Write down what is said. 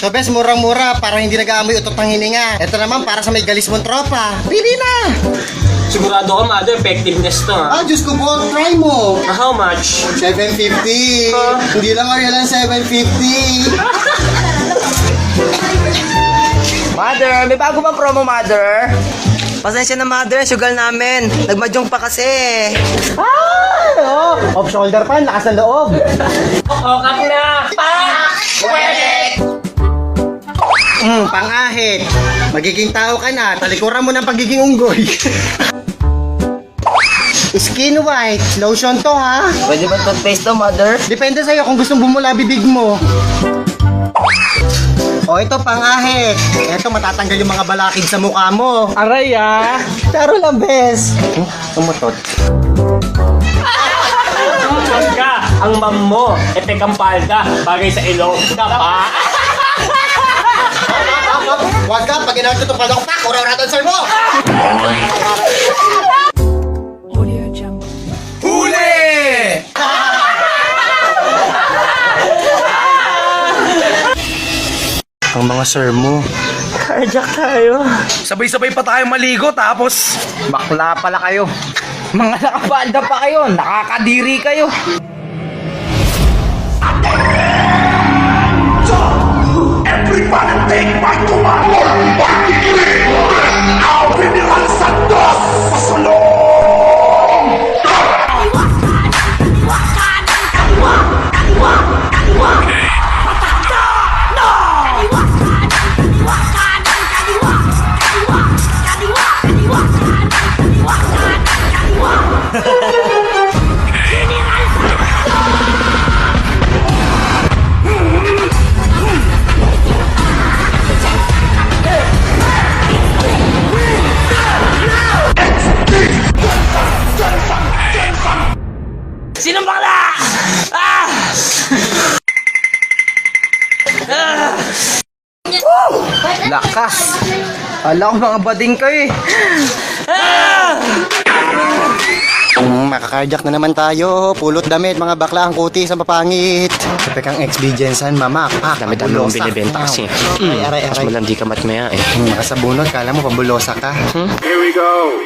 So bes, murang-mura para hindi nag-aamoy utot ng hininga. Ito naman para sa may galis mong tropa. Pili na! Sigurado ka, mother, effectiveness to, ha? Diyos ko po, try mo. How much? 750. Hindi lang Ariel ang 750. Mother, may bago bang promo, Mother? Pasensya na, Mother. Sugal namin. Nagmadyong pa kasi. Off shoulder pan, lakas ng loob. Okak na! Pangahit. Magiging tao ka na, talikuran mo ng pagiging unggoy. Skin white, lotion to ha. Pwede ba toothpaste to, Mother? Depende sa'yo kung gustong bumula bibig mo. O ito pangahit. Ito matatanggal yung mga balakid sa mukha mo. Aray, ah! Charo lang bes. Tumutot. Huwag ka! Ang mam mo, epek ang palda, bagay sa ilong. Dapa! Huwag ka, pag ginagawa ito palong pak, uraw-uraw sir mo. Ang mga sir mo. Carjack tayo. Sabay-sabay pa tayo maligo tapos Bakla pala kayo. Mga nakapalda pa kayo. Nakakadiri kayo. Everybody take my command! I'll be the Santos! Pasalong! Sinong bakla? Ah! Lakas. Alam ko mga bading kayo eh. Makakardiak na naman tayo. Pulot damit, mga bakla ang kuti sa mapangit. Kapag ang ex-bigensan, mamak. Dami-dami mong binibenta kasi. Aray. Mas malandi ka matmaya, eh. Makasabunot, kala mo pambulosa ka. Here we go!